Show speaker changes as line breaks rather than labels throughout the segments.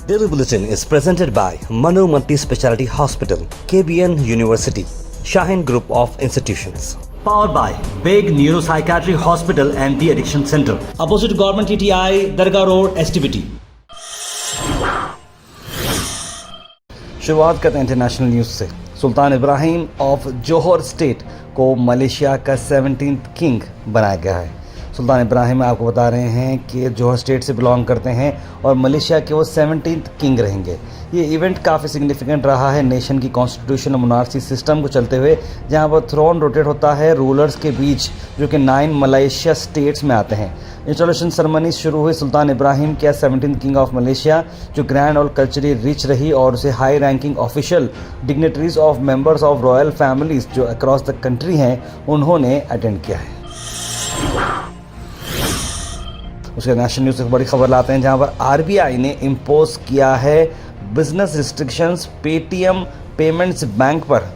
Daily Bulletin is presented by Manu Multi Speciality Hospital, KBN University, Shaheen Group of Institutions. Powered by Big Neuropsychiatry Hospital and the Addiction Center, opposite Government TTI, Dargah Road, STBT. शुरुआत करते हैं international news से। सुल्तान Ibrahim of Johar state को Malaysia का 17th king बनाया गया है। सुल्तान इब्राहिम आपको बता रहे हैं कि जोहर स्टेट से बिलोंग करते हैं और मलेशिया के वो 17th किंग रहेंगे। ये इवेंट काफ़ी सिग्निफिकेंट रहा है नेशन की कॉन्स्टिट्यूशन और मोनार्ची सिस्टम को चलते हुए, जहां पर थ्रोन रोटेट होता है रूलर्स के बीच, जो कि 9 मलेशिया स्टेट्स में आते हैं। इंस्टॉलेशन सेरेमनी शुरू हुई सुल्तान इब्राहिम के 17th किंग ऑफ मलेशिया, जो ग्रैंड और कल्चरली रिच रही और उसे high ranking official dignitaries of members of royal families जो अक्रॉस द कंट्री हैं, उन्होंने अटेंड किया है। उसके नेशनल न्यूज़ से बड़ी खबर लाते हैं, जहां पर आरबीआई ने इम्पोज किया है business restrictions Paytm payments bank पर।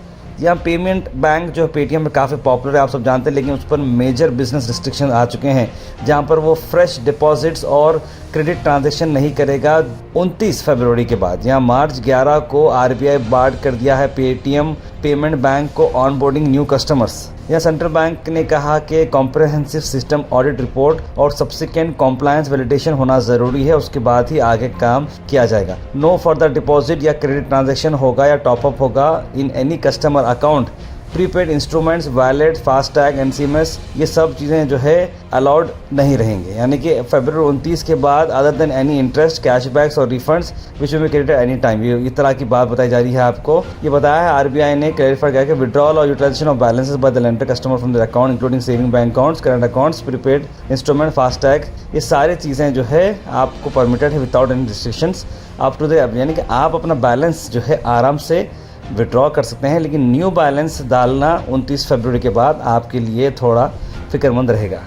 यहाँ पेमेंट बैंक जो पेटीएम में काफ़ी पॉपुलर है, आप सब जानते हैं, लेकिन उस पर मेजर बिजनेस रिस्ट्रिक्शन आ चुके हैं, जहाँ पर वो फ्रेश डिपॉजिट्स और क्रेडिट ट्रांजैक्शन नहीं करेगा 29 फरवरी के बाद। यहाँ मार्च 11 को आरबीआई बार्ड कर दिया है पेटीएम पेमेंट बैंक को ऑनबोर्डिंग न्यू कस्टमर्स। यहाँ सेंट्रल बैंक ने कहा कि कॉम्प्रहेंसिव सिस्टम ऑडिट रिपोर्ट और सब्सिक्वेंट कॉम्प्लायंस वैलिडेशन होना ज़रूरी है, उसके बाद ही आगे काम किया जाएगा। नो फर्दर डिपॉजिट या क्रेडिट ट्रांजैक्शन होगा या टॉपअप होगा in any customer account. Prepaid instruments, wallet, FASTag, NCMC, ये सब चीज़ें जो है अलाउड नहीं रहेंगे। यानी कि फरवरी 29 के बाद other than any interest, cashbacks और refunds which will be credited any time, ये इस तरह की बात बताई जा रही है आपको। ये बताया है आरबीआई ने क्लैरिफाई किया कि विड्रॉल और utilization of balances by the lender customer from their account including saving bank accounts, current accounts, prepaid instrument, FASTag, ये सारी चीज़ें जो है आपको परमिटेड है without any restrictions up to the, यानी कि आप अपना बैलेंस जो है आराम से विड्रॉ कर सकते हैं, लेकिन न्यू बैलेंस डालना 29 फरवरी के बाद आपके लिए थोड़ा फिक्रमंद रहेगा।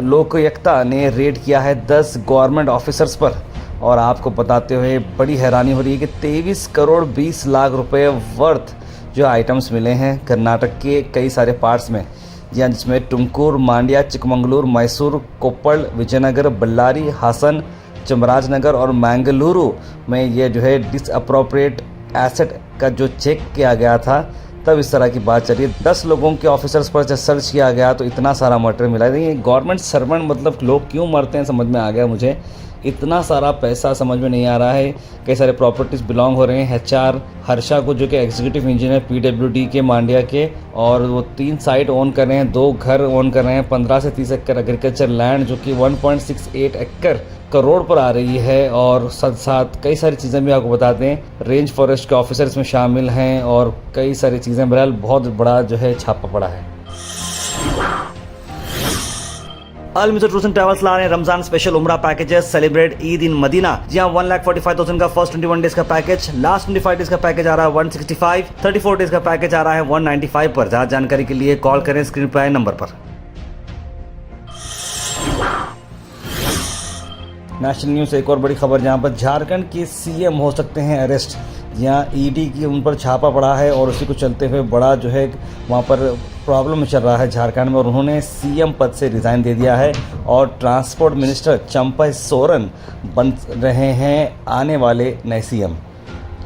लोकायुक्ता ने रेड किया है 10 गवर्नमेंट ऑफिसर्स पर, और आपको बताते हुए बड़ी हैरानी हो रही है कि 23 करोड़ 20 लाख रुपए वर्थ जो आइटम्स मिले हैं कर्नाटक के कई सारे पार्ट्स में, जिसमें टुमकुर, मांड्या, चिकमंगलूर, मैसूर, कोप्पल, विजयनगर, बल्लारी, हासन, चामराजनगर और मैंगलुरु में ये जो है डिसअप्रोप्रिएट एसेट का जो चेक किया गया था, तब इस तरह की बात चली है। 10 लोगों के ऑफिसर्स पर जब सर्च किया गया तो इतना सारा मटेरियल मिला। ये गवर्नमेंट सर्वेंट मतलब लोग क्यों मरते हैं समझ में आ गया मुझे। इतना सारा पैसा समझ में नहीं आ रहा है। कई सारे प्रॉपर्टीज़ बिलोंग हो रहे हैं एचआर हर्षा को, जो कि एग्जीक्यूटिव इंजीनियर पीडब्ल्यूडी के मांड्या के, और वो 3 साइट ओन कर रहे हैं, 2 घर ओन कर रहे हैं, 15 से 30 एकड़ एग्रीकल्चर लैंड जो कि 1.68 एकड़ करोड़ पर आ रही है, और साथ साथ कई सारी चीज़ें भी आपको बताते हैं। रेंज फॉरेस्ट के ऑफिसर इसमें शामिल हैं और कई सारी चीज़ें, बहरहाल बहुत बड़ा जो है छापा पड़ा है। Al mister tours and travels ला रहे हैं Ramzan special Umrah packages, celebrate Eid in Medina. जी हाँ, 1,45,000 का फर्स्ट 21 डेज का पैकेज, लास्ट 25 डेज का पैकेज आ रहा है 165, 34 डेज का पैकेज आ रहा है 195 पर। ज़्यादा जानकारी के लिए कॉल करें स्क्रीन पर आए नंबर पर। नेशनल न्यूज़ से एक और बड़ी खबर, जहां पर झारखंड के सीएम हो सकते हैं अरेस्ट। यहाँ ईडी की उन पर छापा पड़ा है और उसी को चलते हुए बड़ा जो है वहाँ पर प्रॉब्लम चल रहा है झारखंड में, और उन्होंने सीएम पद से रिज़ाइन दे दिया है और ट्रांसपोर्ट मिनिस्टर चंपई सोरेन बन रहे हैं आने वाले नए सीएम।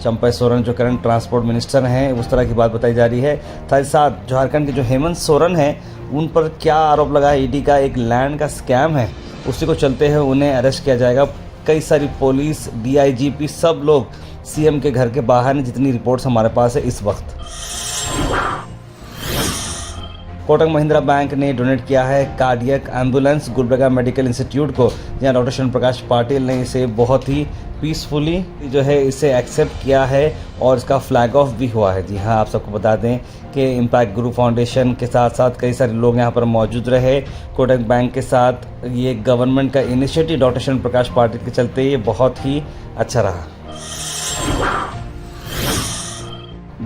चंपई सोरेन जो करंट ट्रांसपोर्ट मिनिस्टर हैं, उस तरह की बात बताई जा रही है। साथ ही साथ झारखंड के जो हेमंत सोरेन हैं, उन पर क्या आरोप लगा है ईडी का, एक लैंड का स्कैम है, उसी को चलते हुए उन्हें अरेस्ट किया जाएगा। कई सारी पुलिस, डीआईजीपी, सब लोग सीएम के घर के बाहर हैं, जितनी रिपोर्ट्स हमारे पास है इस वक्त। कोटक महिंद्रा बैंक ने डोनेट किया है cardiac ambulance Gulbarga medical institute को, जहां डॉक्टर शरण प्रकाश पाटिल ने इसे बहुत ही पीसफुली जो है इसे एक्सेप्ट किया है और इसका फ्लैग ऑफ भी हुआ है। जी हाँ, आप सबको बता दें कि इम्पैक्ट ग्रुप फाउंडेशन के साथ साथ कई सारे लोग यहाँ पर मौजूद रहे। कोटक बैंक के साथ ये गवर्नमेंट का इनिशिएटिव डॉक्टर शरण प्रकाश पाटिल के चलते ये बहुत ही अच्छा रहा।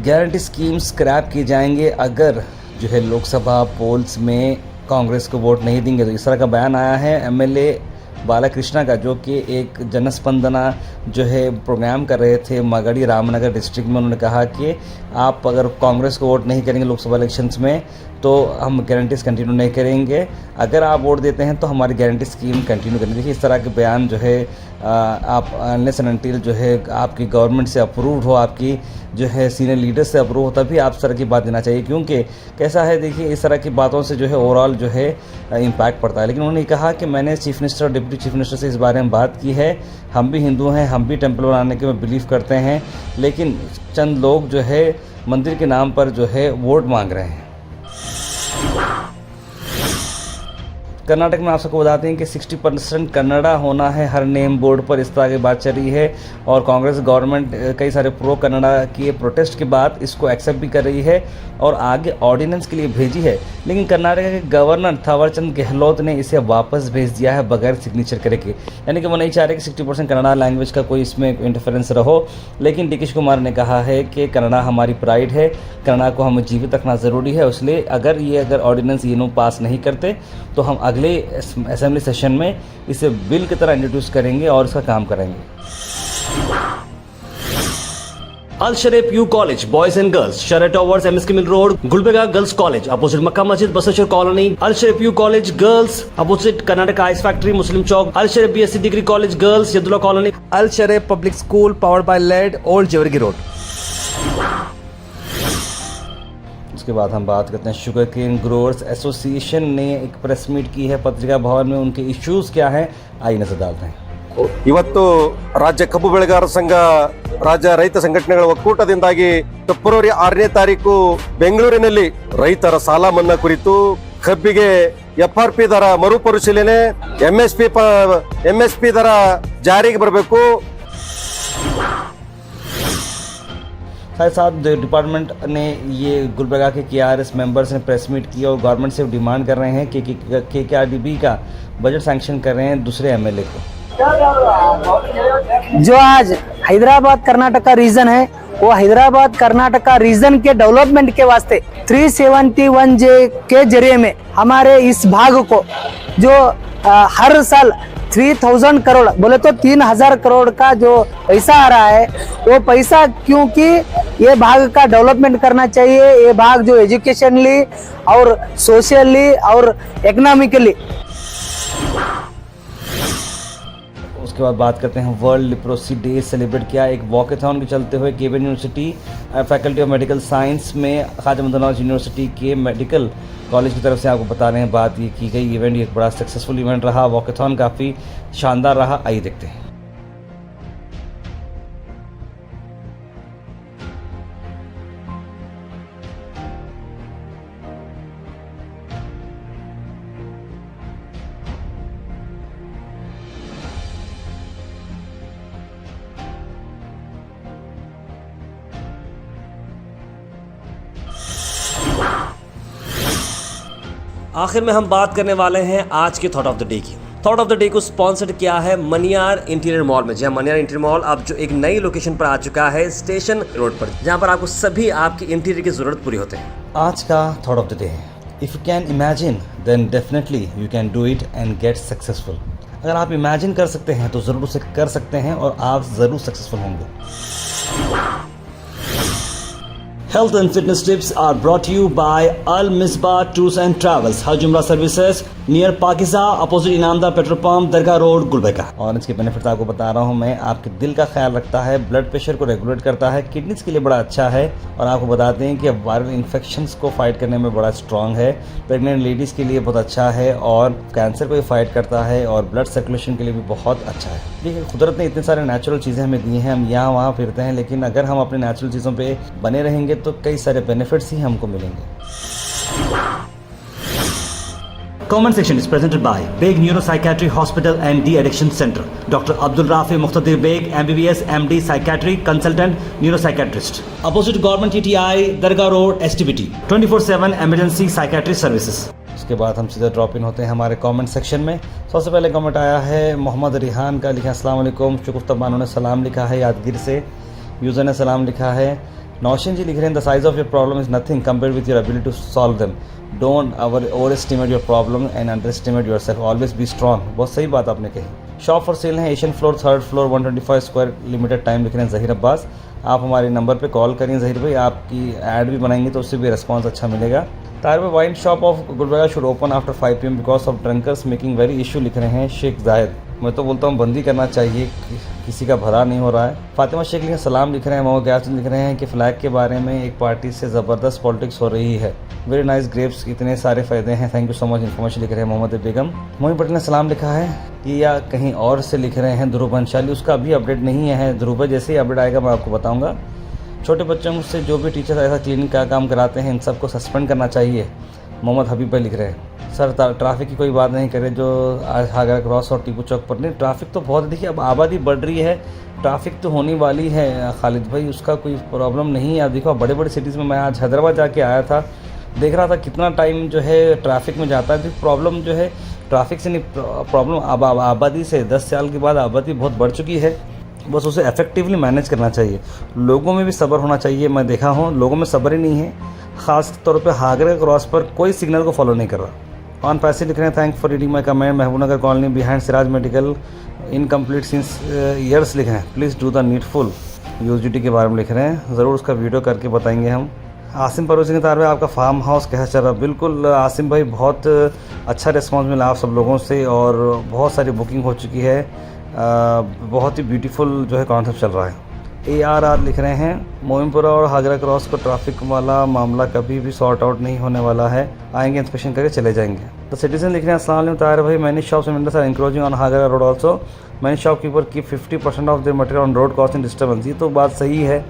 गारंटी स्कीम स्क्रैप किए जाएंगे अगर जो है लोकसभा पोल्स में कांग्रेस को वोट नहीं देंगे, तो इस तरह का बयान आया है एमएलए बालाकृष्णा का, जो कि एक जनस्पंदना जो है प्रोग्राम कर रहे थे मागड़ी रामनगर डिस्ट्रिक्ट में। उन्होंने कहा कि आप अगर कांग्रेस को वोट नहीं करेंगे लोकसभा इलेक्शंस में तो हम गारंटीज कंटिन्यू नहीं करेंगे, अगर आप वोट देते हैं तो हमारी गारंटी स्कीम कंटिन्यू करेंगे। देखिए इस तरह के बयान जो है आप अनलेस एंड अनटिल जो है आपकी गवर्नमेंट से अप्रूव्ड हो, आपकी जो है सीनियर लीडर से अप्रूव हो, तभी आप इस तरह की बात देना चाहिए। क्योंकि कैसा है, देखिए इस तरह की बातों से जो है ओवरऑल जो है इम्पैक्ट पड़ता है। लेकिन उन्होंने कहा कि मैंने चीफ मिनिस्टर और डिप्टी चीफ मिनिस्टर से इस बारे में बात की है, हम भी हिंदू हैं, हम भी टेम्पल बनाने के में बिलीव करते हैं, लेकिन चंद लोग जो है मंदिर के नाम पर जो है वोट मांग रहे हैं। कर्नाटक में आप सबको बताते हैं कि 60% कन्नड़ा होना है हर नेम बोर्ड पर, इस तरह की बात चल रही है। और कांग्रेस गवर्नमेंट कई सारे प्रो कन्नड़ा के प्रोटेस्ट के बाद इसको एक्सेप्ट भी कर रही है और आगे ऑर्डिनेंस के लिए भेजी है। लेकिन कर्नाटक के गवर्नर थावरचंद गहलोत ने इसे वापस भेज दिया है बगैर सिग्नेचर करे के, यानी कि वो नहीं चाह रहे कि 60% कन्नड़ा लैंग्वेज का कोई इसमें इंटरफेरेंस रहो। लेकिन डी के कुमार ने कहा है कि कन्नड़ा हमारी प्राइड है, कन्नड़ा को हमें जीवित रखना ज़रूरी है, इसलिए अगर ऑर्डिनेंस ये लोग पास नहीं करते तो हम अगले असेंबली सेशन में इसे बिल की तरह इंट्रोड्यूस करेंगे और इसका काम करेंगे।
Al Sharif U college boys and girls, शरट towers, MSK mill road, Gulbarga girls college opposite Makka Masjid, Basaveshwar colony. Al Sharif U college girls opposite Karnataka ice factory, Muslim Chowk. Al Sharif BSc degree college girls, Yadullah colony.
Al Sharif public school powered by led, old Jewargi road. उसके बाद हम बात करते हैं sugar cane growers association ने एक press meet की है पत्रिका भवन में, उनके इश्यूज क्या हैं आइए नजर डालते हैं।
ಇವತ್ತು ರಾಜ್ಯ ಕಬ್ಬು ಬೆಳೆಗಾರರ ಸಂಘ, ರಾಜ್ಯ ರೈತ ಸಂಘಟನೆಗಳ ಒಕ್ಕೂಟದಿಂದಾಗಿ ಫೆಬ್ರವರಿ 6ನೇ ತಾರೀಕು ಬೆಂಗಳೂರಿನಲ್ಲಿ ರೈತರ ಸಾಲ ಮನ್ನಾ ಕುರಿತು ಕಬ್ಬಿಗೆ FRP ದರ ಮರುಪರಿಶೀಲನೆ, MSP ದರ ಜಾರಿಗೆ ಬರಬೇಕು।
साथ डिपार्टमेंट ने ये गुलबर्गा के KRS मेंबर्स ने प्रेस मीट की और गवर्नमेंट से डिमांड कर रहे हैं कि KKRDB का बजट सैंक्शन कर रहे हैं दूसरे MLA को।
जो आज हैदराबाद कर्नाटक का रीजन है, वो हैदराबाद कर्नाटक का रीजन के डेवलपमेंट के वास्ते 371J के जरिए में हमारे इस भाग को जो हर साल 3000 करोड़ बोले तो 3000 करोड़ का जो पैसा आ रहा है, वो पैसा क्योंकि ये भाग का डेवलपमेंट करना चाहिए। ये भाग जो एजुकेशनली और सोशली और इकोनॉमिकली।
उसके बाद बात करते हैं वर्ल्ड लिप्रोसी डे सेलिब्रेट किया एक वॉकेथॉन के चलते हुए KBN university faculty of medical science में ख्वाजा मुहम्मद यूनिवर्सिटी के मेडिकल कॉलेज की तरफ से आपको बता रहे हैं बात ये की गई। इवेंट एक बड़ा सक्सेसफुल इवेंट रहा, वॉकेथॉन काफ़ी शानदार रहा। आइए देखते हैं।
आखिर में हम बात करने वाले हैं आज के थॉट ऑफ द डे की। थॉट ऑफ द डे को स्पॉन्सर्ड किया है मनियार इंटीरियर मॉल में। जहां मनियार इंटीरियर मॉल अब जो एक नई लोकेशन पर आ चुका है स्टेशन रोड पर, जहां पर आपको सभी आपकी इंटीरियर की जरूरत पूरी होते हैं।
आज का थॉट ऑफ द डे है, if you can imagine then definitely you can do it and get successful. अगर आप इमेजिन कर सकते हैं तो ज़रूर उसे कर सकते हैं और आप ज़रूर सक्सेसफुल होंगे।
Health and fitness tips are brought to you by Al Misbah Tours and Travels, Hajj Umrah Services, near Pakiza opposite Inamdar petrol pump, Dargah road, Gulbarga.
और इसके बेनिफिट आपको बता रहा हूँ मैं। आपके दिल का ख्याल रखता है, ब्लड प्रेशर को रेगुलेट करता है, किडनीज के लिए बड़ा अच्छा है और आपको बताते हैं कि वायरल इन्फेक्शंस को फाइट करने में बड़ा स्ट्रॉन्ग है। प्रेग्नेंट लेडीज़ के लिए बहुत अच्छा है और कैंसर को भी फाइट करता है और ब्लड सर्कुलेशन के लिए भी बहुत अच्छा है। देखिए कुदरत ने इतने सारे नेचुरल चीज़ें हमें दी हैं, हम यहाँ वहाँ फिरते हैं, लेकिन अगर हम अपने नेचुरल चीज़ों पर बने रहेंगे तो कई सारे बेनिफिट्स ही हमको मिलेंगे।
Comment section is presented by Beg Neuropsychiatry Hospital and De-Addiction Center. Dr. Abdul Rafi Muqtadir Beg, MBBS, MD, Psychiatry, Consultant, Neuropsychiatrist. Opposite Government TTI, Dargah Road, STBT. 24/7 Emergency Psychiatry Services.
उसके बाद हम सीधा drop in होते हैं हमारे comment section में। सबसे पहले कमेंट आया है मोहम्मद रिहान का, लिखा अस्सलाम वालेकुम। शुकुफ्ता बानो ने सलाम लिखा है यादगीर से। यूज़र ने सलाम लिखा है। नौशिन जी लिख रहे हैं the size of your problem is nothing compare with your ability to solve them. Don't overestimate your problem and underestimate yourself, always be strong. बहुत सही बात आपने कही। शॉप फॉर सेल है Asian floor 3rd floor 125 square limited time लिख रहे हैं ज़हीर अब्बास। आप हमारे नंबर पे कॉल करें ज़हीर भाई, आपकी ऐड भी बनाएंगे तो उससे भी रिस्पांस अच्छा मिलेगा तार में wine shop of Gulbarga should open after 5 PM because of drunkards making very issue लिख रहे हैं शेख जायद। मैं तो बोलता हूँ बंदी करना चाहिए, किसी का भला नहीं हो रहा है। फातिमा शेख लिख सलाम लिख रहे हैं। मोहम्मद गयासुद्दीन लिख रहे हैं कि फ्लैग के बारे में एक पार्टी से ज़बरदस्त पॉलिटिक्स हो रही है। वेरी नाइस ग्रेप्स, इतने सारे फ़ायदे हैं, thank you so much information लिख रहे हैं मोहम्मद बेगम। मोहिन पटेल ने सलाम लिखा है कि या कहीं और से लिख रहे हैं ध्रुव अंशाली, उसका अभी अपडेट नहीं है। ध्रुव जैसे ही अपडेट आएगा मैं आपको बताऊँगा। छोटे बच्चों से जो भी टीचर ऐसा क्लिनिक का काम कराते हैं इन सबको सस्पेंड करना चाहिए, मोहम्मद हबीब भाई लिख रहे हैं। सर ट्रैफिक की कोई बात नहीं करे जो आगरा क्रॉस और टीपू चौक पर, नहीं ट्रैफिक तो बहुत, देखिए अब आबादी बढ़ रही है, ट्रैफिक तो होने वाली है खालिद भाई, उसका कोई प्रॉब्लम नहीं है। अब देखो बड़े बड़े सिटीज़ में, मैं आज हैदराबाद जाके आया था, देख रहा था कितना टाइम जो है ट्रैफिक में जाता है। तो प्रॉब्लम जो है ट्रैफिक से नहीं, प्रॉब्लम आबादी से, 10 साल के बाद आबादी बहुत बढ़ चुकी है, बस उसे इफेक्टिवली मैनेज करना चाहिए। लोगों में भी सब्र होना चाहिए। मैं देखा हूँ लोगों में सब्र ही नहीं है, ख़ास तौर पे आगरा क्रॉस पर कोई सिग्नल को फॉलो नहीं कर रहा। ऑन पैसे लिख रहे हैं, thank for reading my comment. Mahbubnagar colony behind Siraj medical incomplete since years लिख रहे हैं, please do the needful. UGT के बारे में लिख रहे हैं, ज़रूर उसका वीडियो करके बताएंगे हम। आसिम परोसी के तार में आपका फार्म हाउस कैसा चल रहा? बिल्कुल आसिम भाई, बहुत अच्छा रिस्पॉन्स मिला आप सब लोगों से और बहुत सारी बुकिंग हो चुकी है। बहुत ही ब्यूटीफुल जो है कॉन्सेप्ट चल रहा है। ARR लिख रहे हैं, मोइनपुरा और हागरा क्रॉस को ट्रैफिक वाला मामला कभी भी सॉर्ट आउट नहीं होने वाला है, आएंगे इंस्पेक्शन करके चले जाएंगे। तो सिटीजन लिख रहे हैं, अस्सलाम वालेकुम ताहिर भाई, many shops in India are encroaching on Hagra road also, many shopkeeper keep 50% off their material on road cost in disturbance. ये तो बात सही है,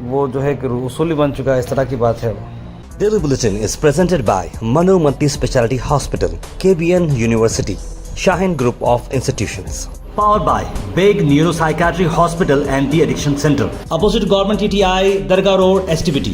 वो जो है उसूली बन चुका है, इस तरह की बात है वो।
Daily Bulletin is presented by Manu Multi Speciality Hospital, KBN University, Shaheen Group of Institutions. Powered by Big Neuropsychiatry Hospital and the Addiction Center, opposite Government TTI, Dargah Road, STBT.